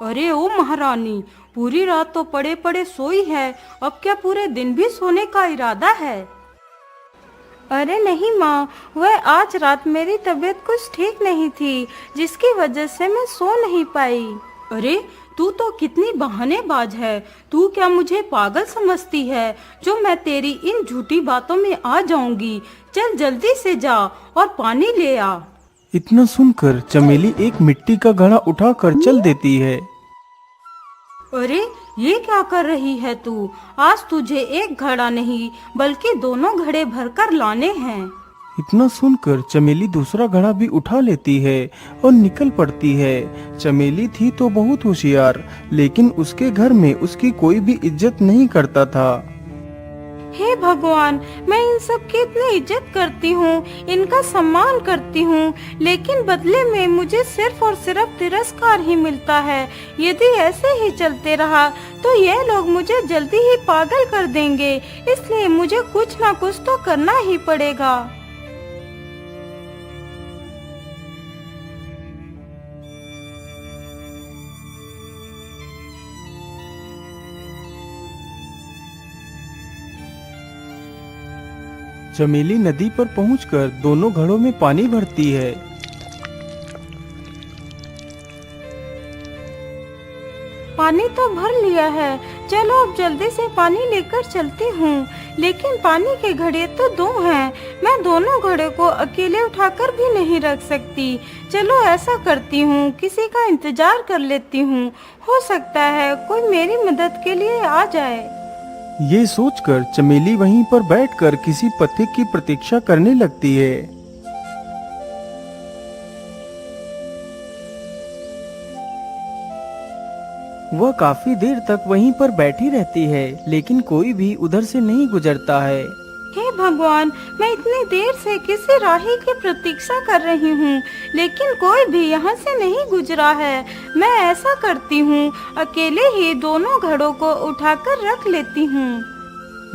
अरे ओ महारानी, पूरी रात तो पड़े पड़े सोई है, अब क्या पूरे दिन भी सोने का इरादा है? अरे नहीं माँ, वह आज रात मेरी तबीयत कुछ ठीक नहीं थी, जिसकी वजह से मैं सो नहीं पाई। अरे तू तो कितनी बहानेबाज है। तू क्या मुझे पागल समझती है जो मैं तेरी इन झूठी बातों में आ जाऊंगी? चल जल्दी से जा और पानी ले आ। इतना सुनकर चमेली एक मिट्टी का घड़ा उठाकर चल देती है। अरे ये क्या कर रही है तू? आज तुझे एक घड़ा नहीं बल्कि दोनों घड़े भरकर लाने हैं। इतना सुनकर चमेली दूसरा घड़ा भी उठा लेती है और निकल पड़ती है। चमेली थी तो बहुत होशियार, लेकिन उसके घर में उसकी कोई भी इज्जत नहीं करता था। हे भगवान, मैं इन सब की इतनी इज्जत करती हूँ, इनका सम्मान करती हूँ, लेकिन बदले में मुझे सिर्फ और सिर्फ तिरस्कार ही मिलता है। यदि ऐसे ही चलते रहा तो ये लोग मुझे जल्दी ही पागल कर देंगे, इसलिए मुझे कुछ ना कुछ तो करना ही पड़ेगा। चमेली नदी पर पहुंचकर दोनों घड़ों में पानी भरती है। पानी तो भर लिया है, चलो अब जल्दी से पानी लेकर चलती हूँ। लेकिन पानी के घड़े तो दो हैं, मैं दोनों घड़े को अकेले उठाकर भी नहीं रख सकती। चलो ऐसा करती हूँ, किसी का इंतजार कर लेती हूँ, हो सकता है कोई मेरी मदद के लिए आ जाए। ये सोचकर चमेली वहीं पर बैठकर किसी पथिक की प्रतीक्षा करने लगती है। वह काफी देर तक वहीं पर बैठी रहती है, लेकिन कोई भी उधर से नहीं गुजरता है। हे भगवान, मैं इतनी देर से किसी राही की प्रतीक्षा कर रही हूँ, लेकिन कोई भी यहाँ से नहीं गुजरा है। मैं ऐसा करती हूँ, अकेले ही दोनों घड़ों को उठाकर रख लेती हूँ।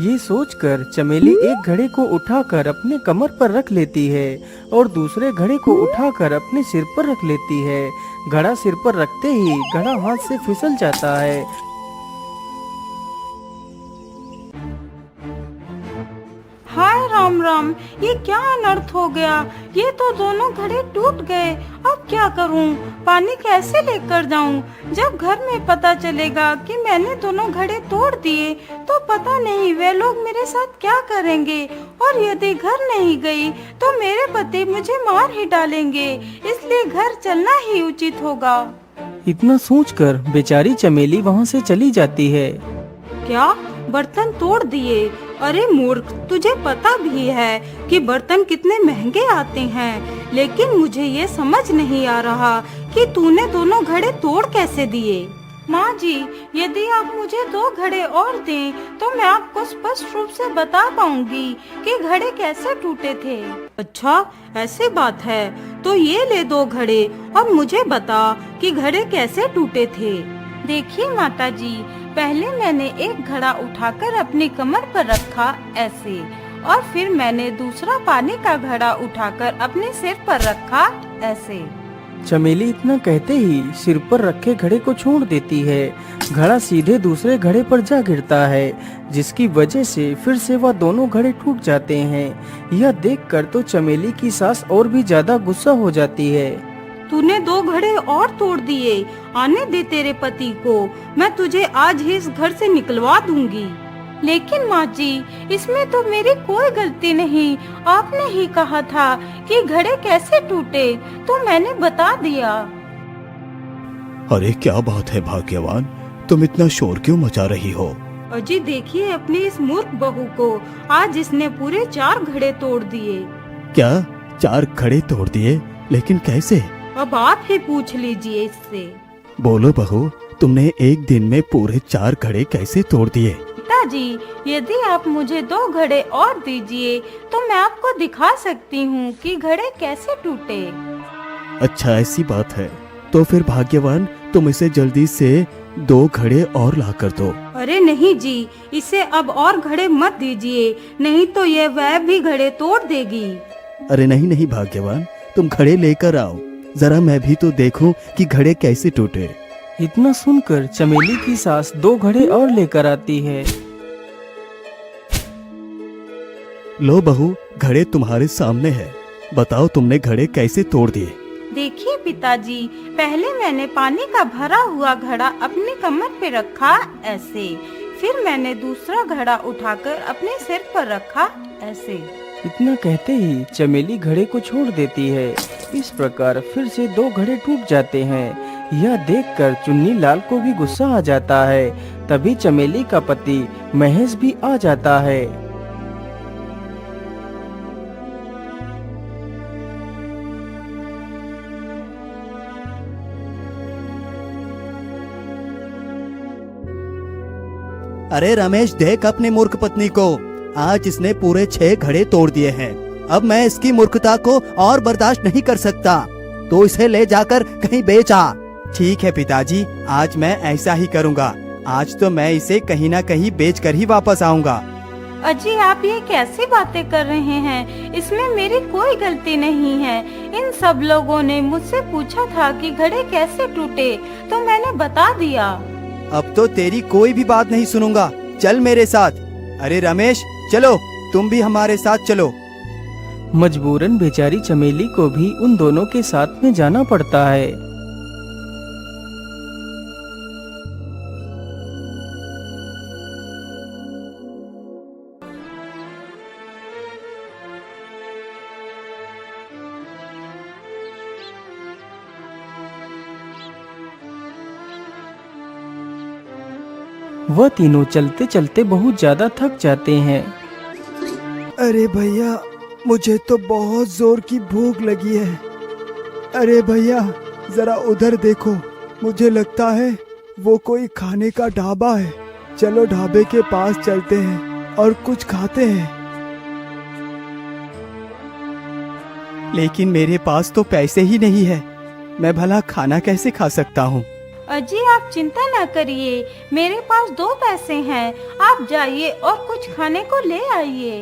ये सोचकर चमेली एक घड़े को उठाकर अपने कमर पर रख लेती है और दूसरे घड़े को उठाकर अपने सिर पर रख लेती है। घड़ा सिर पर रखते ही घड़ा हाथ से फिसल जाता है। हाय राम राम, ये क्या अनर्थ हो गया? ये तो दोनों घड़े टूट गए। अब क्या करूं? पानी कैसे लेकर जाऊं? जब घर में पता चलेगा कि मैंने दोनों घड़े तोड़ दिए तो पता नहीं वे लोग मेरे साथ क्या करेंगे, और यदि घर नहीं गई तो मेरे पति मुझे मार ही डालेंगे, इसलिए घर चलना ही उचित होगा। इतना सोचकर बेचारी चमेली वहाँ से चली जाती है। क्या बर्तन तोड़ दिए? अरे मूर्ख, तुझे पता भी है कि बर्तन कितने महंगे आते हैं, लेकिन मुझे ये समझ नहीं आ रहा कि तूने दोनों घड़े तोड़ कैसे दिए। माँ जी, यदि आप मुझे दो घड़े और दें तो मैं आपको स्पष्ट रूप से बता पाऊंगी कि घड़े कैसे टूटे थे। अच्छा ऐसी बात है, तो ये ले दो घड़े और मुझे बता कि घड़े कैसे टूटे थे। देखिए माता जी, पहले मैंने एक घड़ा उठाकर अपनी कमर पर रखा ऐसे, और फिर मैंने दूसरा पानी का घड़ा उठाकर अपने सिर पर रखा ऐसे। चमेली इतना कहते ही सिर पर रखे घड़े को छोड़ देती है। घड़ा सीधे दूसरे घड़े पर जा गिरता है, जिसकी वजह से फिर से वह दोनों घड़े टूट जाते हैं। यह देखकर तो चमेली की सास और भी ज्यादा गुस्सा हो जाती है। तूने दो घड़े और तोड़ दिए, आने दे तेरे पति को, मैं तुझे आज ही इस घर से निकलवा दूंगी। लेकिन माँ जी, इसमें तो मेरी कोई गलती नहीं, आपने ही कहा था कि घड़े कैसे टूटे, तो मैंने बता दिया। अरे क्या बात है भाग्यवान, तुम इतना शोर क्यों मचा रही हो? अजी देखिए अपनी इस मूर्ख बहू को, आज इसने पूरे 4 घड़े तोड़ दिए। क्या 4 घड़े तोड़ दिए? लेकिन कैसे? अब आप ही पूछ लीजिए इससे। बोलो बहू, तुमने एक दिन में पूरे 4 घड़े कैसे तोड़ दिए? पिताजी, यदि आप मुझे 2 घड़े और दीजिए तो मैं आपको दिखा सकती हूँ कि घड़े कैसे टूटे। अच्छा ऐसी बात है, तो फिर भाग्यवान तुम इसे जल्दी से 2 घड़े और ला कर दो। अरे नहीं जी, इसे अब और घड़े मत दीजिए, नहीं तो ये वह भी घड़े तोड़ देगी। अरे नहीं नहीं भाग्यवान, तुम घड़े लेकर आओ, जरा मैं भी तो देखूं कि घड़े कैसे टूटे। इतना सुनकर चमेली की सास 2 घड़े और लेकर आती है। लो बहू, घड़े तुम्हारे सामने है। बताओ तुमने घड़े कैसे तोड़ दिए? देखिए पिताजी, पहले मैंने पानी का भरा हुआ घड़ा अपनी कमर पे रखा ऐसे, फिर मैंने दूसरा घड़ा उठाकर अपने सिर पर रखा ऐसे। इतना कहते ही चमेली घड़े को छोड़ देती है। इस प्रकार फिर से 2 घड़े टूट जाते हैं। यह देखकर चुन्नी लाल को भी गुस्सा आ जाता है। तभी चमेली का पति महेश भी आ जाता है। अरे रमेश, देख अपनी मूर्ख पत्नी को। आज इसने पूरे 6 घड़े तोड़ दिए हैं। अब मैं इसकी मूर्खता को और बर्दाश्त नहीं कर सकता। तो इसे ले जाकर कहीं बेच आ। ठीक है पिताजी, आज मैं ऐसा ही करूँगा। आज तो मैं इसे कहीं ना कहीं बेच कर ही वापस आऊँगा। अजी, आप ये कैसी बातें कर रहे हैं? इसमें मेरी कोई गलती नहीं है। इन सब लोगों ने मुझसे पूछा था कि घड़े कैसे टूटे, तो मैंने बता दिया। अब तो तेरी कोई भी बात नहीं सुनूंगा। चल मेरे साथ। अरे रमेश, चलो, तुम भी हमारे साथ चलो। मजबूरन बेचारी चमेली को भी उन दोनों के साथ में जाना पड़ता है। वह तीनों चलते चलते बहुत ज्यादा थक जाते हैं। अरे भैया, मुझे तो बहुत जोर की भूख लगी है। अरे भैया, जरा उधर देखो। मुझे लगता है वो कोई खाने का ढाबा है। चलो ढाबे के पास चलते हैं और कुछ खाते हैं। लेकिन मेरे पास तो पैसे ही नहीं है। मैं भला खाना कैसे खा सकता हूँ? अजी, आप चिंता न करिए, मेरे पास 2 पैसे हैं। आप जाइए और कुछ खाने को ले आइए।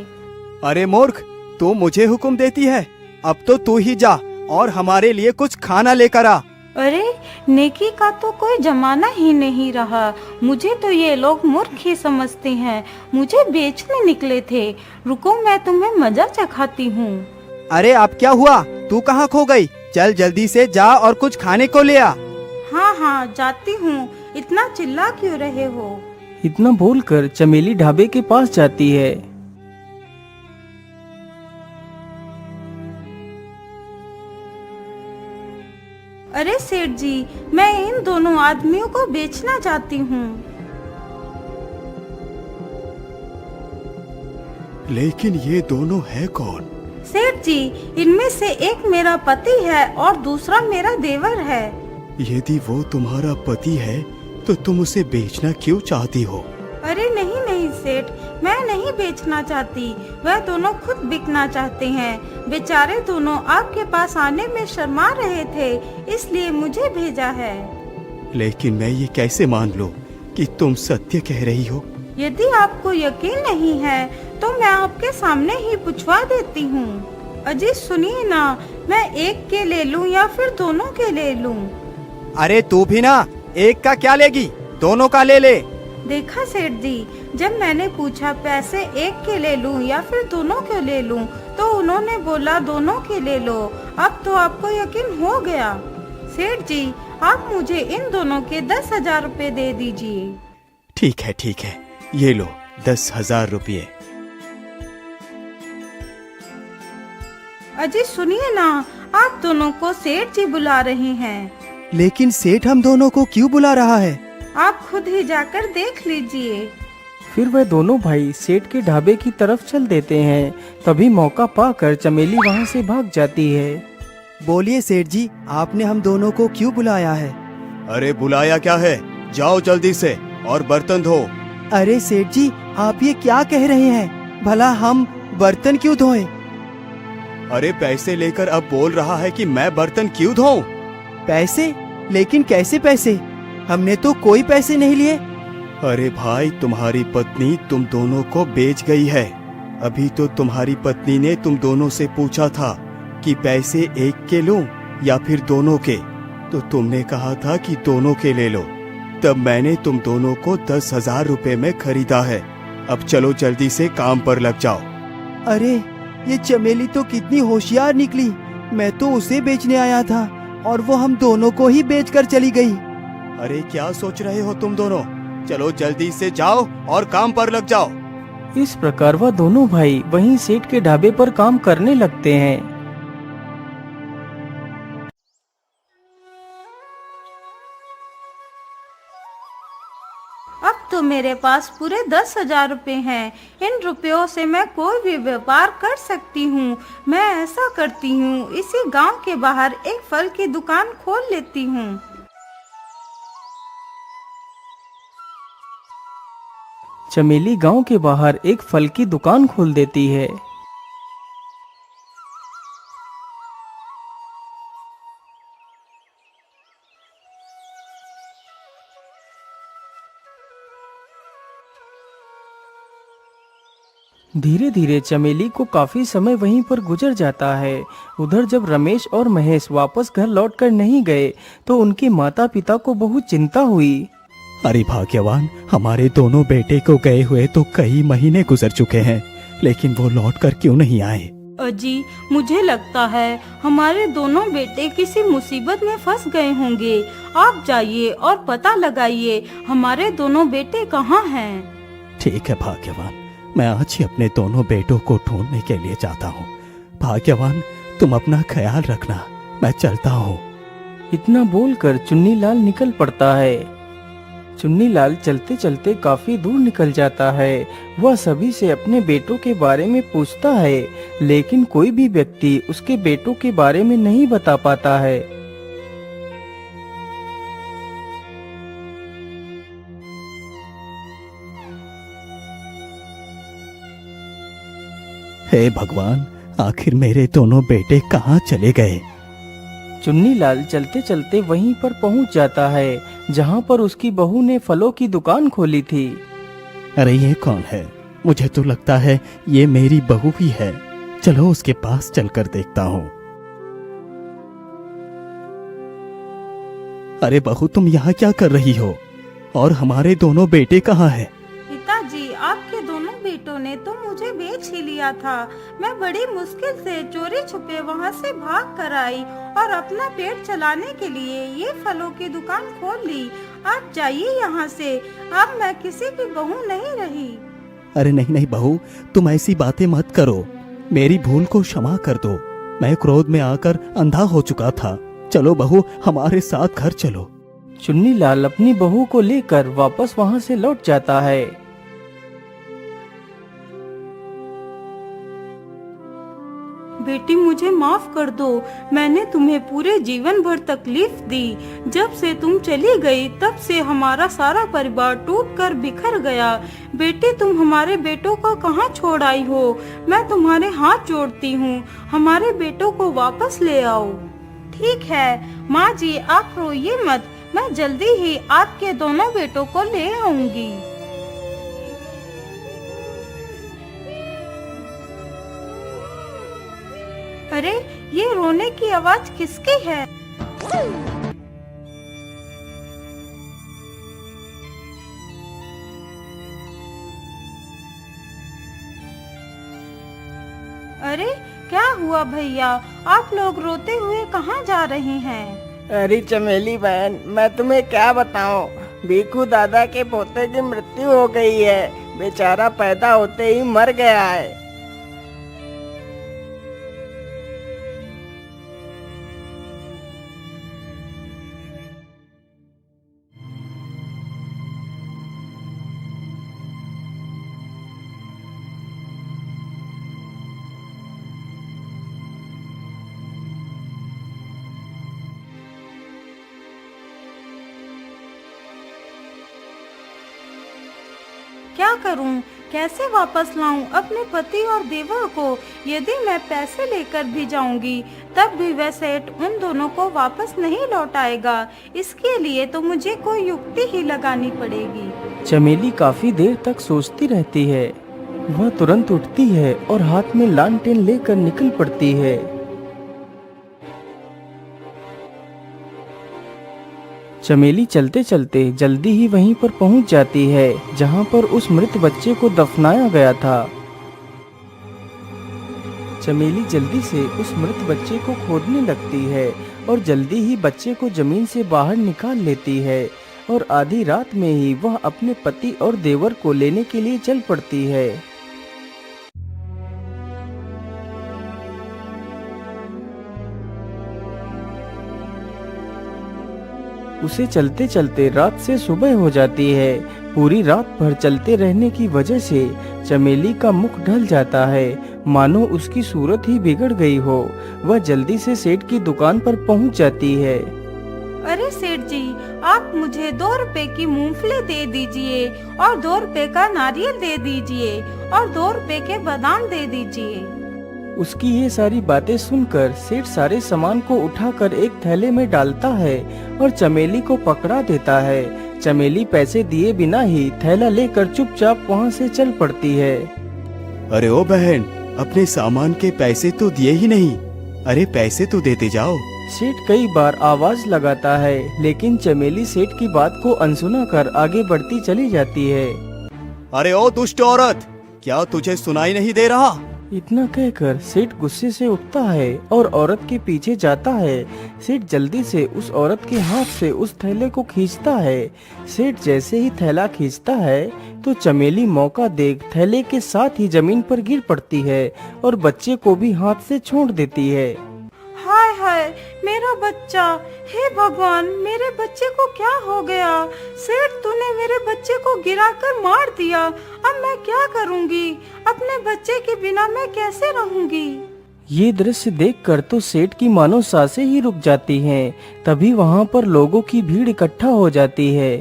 अरे मूर्ख, तू मुझे हुक्म देती है? अब तो तू ही जा और हमारे लिए कुछ खाना लेकर आ। अरे, नेकी का तो कोई जमाना ही नहीं रहा। मुझे तो ये लोग मूर्ख ही समझते हैं। मुझे बेचने निकले थे। रुको, मैं तुम्हें मजा चखाती हूँ। अरे अब क्या हुआ? तू कहाँ खो गई? चल जल्दी से जा और कुछ खाने को ले आ। हाँ हाँ, जाती हूँ। इतना चिल्ला क्यों रहे हो? इतना बोलकर चमेली ढाबे के पास जाती है। अरे सेठ जी, मैं इन दोनों आदमियों को बेचना चाहती हूँ। लेकिन ये दोनों है कौन? सेठ जी, इनमें से एक मेरा पति है और दूसरा मेरा देवर है। यदि वो तुम्हारा पति है तो तुम उसे बेचना क्यों चाहती हो? अरे नहीं नहीं सेठ, मैं नहीं बेचना चाहती। वह दोनों खुद बिकना चाहते हैं। बेचारे दोनों आपके पास आने में शर्मा रहे थे, इसलिए मुझे भेजा है। लेकिन मैं ये कैसे मान लूं कि तुम सत्य कह रही हो? यदि आपको यकीन नहीं है तो मैं आपके सामने ही पूछवा देती हूँ। अजी सुनिए ना, मैं एक के ले लूँ या फिर दोनों के ले लूँ? अरे तू भी ना, एक का क्या लेगी, दोनों का ले ले। देखा सेठ जी, जब मैंने पूछा पैसे एक के ले लूं या फिर दोनों के ले लूं, तो उन्होंने बोला दोनों के ले लो। अब तो आपको यकीन हो गया। सेठ जी, आप मुझे इन दोनों के 10,000 रुपए दे दीजिए। ठीक है, ये लो 10,000 रुपये। अजी सुनिए ना, आप दोनों को सेठ जी बुला रहे हैं। लेकिन सेठ हम दोनों को क्यों बुला रहा है? आप खुद ही जाकर देख लीजिए। फिर वह दोनों भाई सेठ के ढाबे की तरफ चल देते हैं। तभी मौका पाकर चमेली वहाँ से भाग जाती है। बोलिए सेठ जी, आपने हम दोनों को क्यों बुलाया है? अरे बुलाया क्या है, जाओ जल्दी से और बर्तन धो। अरे सेठ जी, आप ये क्या कह रहे हैं? भला हम बर्तन क्यों धोएं? अरे पैसे लेकर अब बोल रहा है कि मैं बर्तन क्यों धोऊं? पैसे? लेकिन कैसे पैसे? हमने तो कोई पैसे नहीं लिए। अरे भाई, तुम्हारी पत्नी तुम दोनों को बेच गई है। अभी तो तुम्हारी पत्नी ने तुम दोनों से पूछा था कि पैसे एक के लूं या फिर दोनों के। तो तुमने कहा था कि दोनों के ले लो। तब मैंने तुम दोनों को 10,000 रुपए में खरीदा है। अब चलो जल्दी से काम पर लग जाओ। अरे ये चमेली तो कितनी होशियार निकली। मैं तो उसे बेचने आया था और वो हम दोनों को ही बेचकर चली गई। अरे क्या सोच रहे हो तुम दोनों? चलो जल्दी से जाओ और काम पर लग जाओ। इस प्रकार वह दोनों भाई वहीं सेठ के ढाबे पर काम करने लगते हैं। अब तो मेरे पास पूरे 10,000 रुपए हैं। इन रुपयों से मैं कोई भी व्यापार कर सकती हूँ। मैं ऐसा करती हूँ, इसी गांव के बाहर एक फल की दुकान खोल लेती हूँ। चमेली गांव के बाहर एक फल की दुकान खोल देती है। धीरे धीरे चमेली को काफी समय वहीं पर गुजर जाता है। उधर जब रमेश और महेश वापस घर लौटकर नहीं गए तो उनके माता पिता को बहुत चिंता हुई। अरे भाग्यवान, हमारे दोनों बेटे को गए हुए तो कई महीने गुजर चुके हैं, लेकिन वो लौट कर क्यों नहीं आए? अजी, मुझे लगता है हमारे दोनों बेटे किसी मुसीबत में फंस गए होंगे। आप जाइए और पता लगाइए हमारे दोनों बेटे कहाँ हैं। ठीक है भाग्यवान, मैं आज ही अपने दोनों बेटों को ढूंढने के लिए जाता हूँ। भाग्यवान, तुम अपना ख्याल रखना, मैं चलता हूँ। इतना बोलकर चुन्नीलाल निकल पड़ता है। चुन्नीलाल चलते चलते काफी दूर निकल जाता है। वह सभी से अपने बेटों के बारे में पूछता है, लेकिन कोई भी व्यक्ति उसके बेटों के बारे में नहीं बता पाता है। हे भगवान, आखिर मेरे दोनों बेटे कहाँ चले गए? चुन्नीलाल चलते चलते वहीं पर पहुंच जाता है जहां पर उसकी बहू ने फलों की दुकान खोली थी। अरे ये कौन है? मुझे तो लगता है ये मेरी बहू ही है। चलो उसके पास चलकर देखता हूँ। अरे बहू, तुम यहाँ क्या कर रही हो? और हमारे दोनों बेटे कहाँ हैं? पिताजी, आपके दोनों बेटों ने तो मुझे बेच ही लिया था। मैं बड़ी मुश्किल से चोरी छुपे वहाँ से भाग कर आई और अपना पेट चलाने के लिए ये फलों की दुकान खोल ली। आप जाइए यहाँ से, अब मैं किसी की बहू नहीं रही। अरे नहीं नहीं बहू, तुम ऐसी बातें मत करो। मेरी भूल को क्षमा कर दो। मैं क्रोध में आकर अंधा हो चुका था। चलो बहू, हमारे साथ घर चलो। चुन्नीलाल अपनी बहू को लेकर वापस वहां से लौट जाता है। बेटी, मुझे माफ कर दो। मैंने तुम्हें पूरे जीवन भर तकलीफ दी। जब से तुम चली गई तब से हमारा सारा परिवार टूटकर बिखर गया। बेटी, तुम हमारे बेटों को कहाँ छोड़ आई हो? मैं तुम्हारे हाथ जोड़ती हूँ, हमारे बेटों को वापस ले आओ। ठीक है माँ जी, आप रोइए मत। मैं जल्दी ही आपके दोनों बेटों को ले आऊंगी। अरे, ये रोने की आवाज किसकी है? अरे, क्या हुआ भैया? आप लोग रोते हुए कहाँ जा रहे हैं? अरे चमेली बहन, मैं तुम्हें क्या बताऊं, भीखू दादा के पोते की मृत्यु हो गई है। बेचारा पैदा होते ही मर गया है। क्या करूं? कैसे वापस लाऊं अपने पति और देवर को? यदि मैं पैसे लेकर भी जाऊंगी तब भी वह सेठ उन दोनों को वापस नहीं लौटाएगा। इसके लिए तो मुझे कोई युक्ति ही लगानी पड़ेगी। चमेली काफी देर तक सोचती रहती है। वह तुरंत उठती है और हाथ में लालटेन लेकर निकल पड़ती है। चमेली चलते चलते जल्दी ही वहीं पर पहुंच जाती है जहां पर उस मृत बच्चे को दफनाया गया था। चमेली जल्दी से उस मृत बच्चे को खोदने लगती है और जल्दी ही बच्चे को जमीन से बाहर निकाल लेती है और आधी रात में ही वह अपने पति और देवर को लेने के लिए चल पड़ती है। उसे चलते चलते रात से सुबह हो जाती है। पूरी रात भर चलते रहने की वजह से चमेली का मुख ढल जाता है, मानो उसकी सूरत ही बिगड़ गई हो। वह जल्दी से सेठ की दुकान पर पहुंच जाती है। अरे सेठ जी, आप मुझे 2 रुपए की मूंगफली दे दीजिए और 2 रुपए का नारियल दे दीजिए और 2 रुपए के बादाम दे दीजिए। उसकी ये सारी बातें सुनकर सेठ सारे सामान को उठाकर एक थैले में डालता है और चमेली को पकड़ा देता है। चमेली पैसे दिए बिना ही थैला लेकर चुपचाप वहाँ से चल पड़ती है। अरे ओ बहन, अपने सामान के पैसे तो दिए ही नहीं। अरे पैसे तो देते जाओ। सेठ कई बार आवाज लगाता है, लेकिन चमेली सेठ की बात को अनसुना कर आगे बढ़ती चली जाती है। अरे ओ दुष्ट औरत, क्या तुझे सुनाई नहीं दे रहा? इतना कहकर सेठ गुस्से से उठता है और औरत के पीछे जाता है। सेठ जल्दी से उस औरत के हाथ से उस थैले को खींचता है। सेठ जैसे ही थैला खींचता है तो चमेली मौका देख थैले के साथ ही जमीन पर गिर पड़ती है और बच्चे को भी हाथ से छोड़ देती है। हाय हाय, मेरा बच्चा! हे भगवान, मेरे बच्चे को क्या हो गया? सेठ, तूने मेरे बच्चे को गिराकर मार दिया। अब मैं क्या करूंगी? अपने बच्चे के बिना मैं कैसे रहूंगी? ये दृश्य देखकर तो सेठ की मानो सांसें ही रुक जाती हैं। तभी वहाँ पर लोगों की भीड़ इकट्ठा हो जाती है।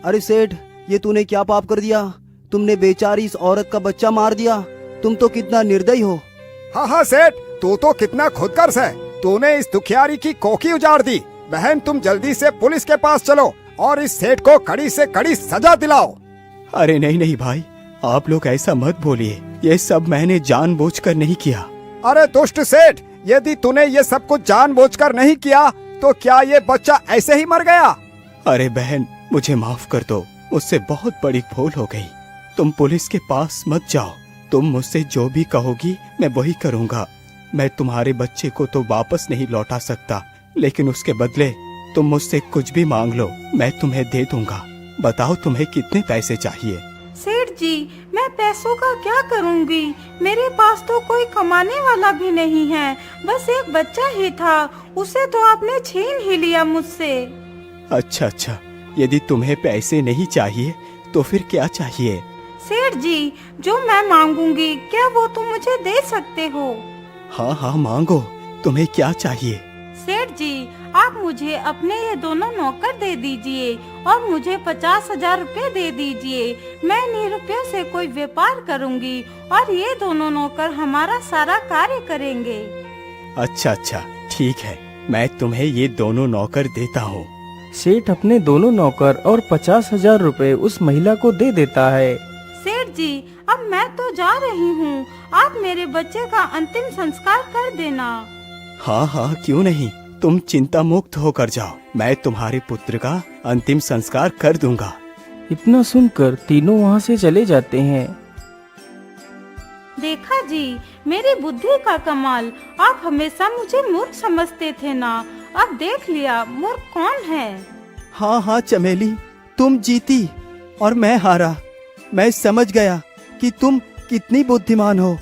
अरे सेठ, ये तूने क्या पाप कर दिया? तुमने बेचारी इस औरत का बच्चा मार दिया। तुम तो कितना निर्दयी हो। हाँ हाँ सेठ, तू तो कितना खुदगर्ज है। तूने इस दुखियारी की कोखी उजाड़ दी। बहन, तुम जल्दी से पुलिस के पास चलो और इस सेठ को कड़ी से कड़ी सजा दिलाओ। अरे नहीं नहीं भाई, आप लोग ऐसा मत बोलिए। ये सब मैंने जानबूझकर नहीं किया। अरे दुष्ट सेठ, यदि तूने ये सब कुछ जानबूझकर नहीं किया तो क्या ये बच्चा ऐसे ही मर गया? अरे बहन, मुझे माफ कर दो। मुझसे बहुत बड़ी भूल हो गई। तुम पुलिस के पास मत जाओ। तुम मुझसे जो भी कहोगी मैं वही करूँगा। मैं तुम्हारे बच्चे को तो वापस नहीं लौटा सकता, लेकिन उसके बदले तुम मुझसे कुछ भी मांग लो, मैं तुम्हें दे दूंगा। बताओ तुम्हें कितने पैसे चाहिए? सेठ जी, मैं पैसों का क्या करूंगी? मेरे पास तो कोई कमाने वाला भी नहीं है। बस एक बच्चा ही था, उसे तो आपने छीन ही लिया मुझसे। अच्छा, यदि तुम्हें पैसे नहीं चाहिए तो फिर क्या चाहिए? सेठ जी, जो मैं मांगूंगी क्या वो तुम मुझे दे सकते हो? हाँ मांगो। तुम्हें क्या चाहिए? सेठ जी, आप मुझे अपने ये दोनों नौकर दे दीजिए और मुझे 50,000 रुपए दे दीजिए। मैं इन्हीं रुपयों से कोई व्यापार करूंगी और ये दोनों नौकर हमारा सारा कार्य करेंगे। अच्छा, ठीक है, मैं तुम्हें ये दोनों नौकर देता हूँ। सेठ अपने दोनों नौकर और 50,000 रुपए उस महिला को दे देता है। सेठ जी, अब मैं तो जा रही हूँ। आप मेरे बच्चे का अंतिम संस्कार कर देना। हाँ, क्यों नहीं। तुम चिंता मुक्त होकर जाओ। मैं तुम्हारे पुत्र का अंतिम संस्कार कर दूंगा। इतना सुनकर तीनों वहाँ से चले जाते हैं। देखा जी, मेरी बुद्धि का कमाल। आप हमेशा मुझे मूर्ख समझते थे ना, अब देख लिया मूर्ख कौन है। हाँ चमेली, तुम जीती और मैं हारा। मैं समझ गया कि तुम कितनी बुद्धिमान हो।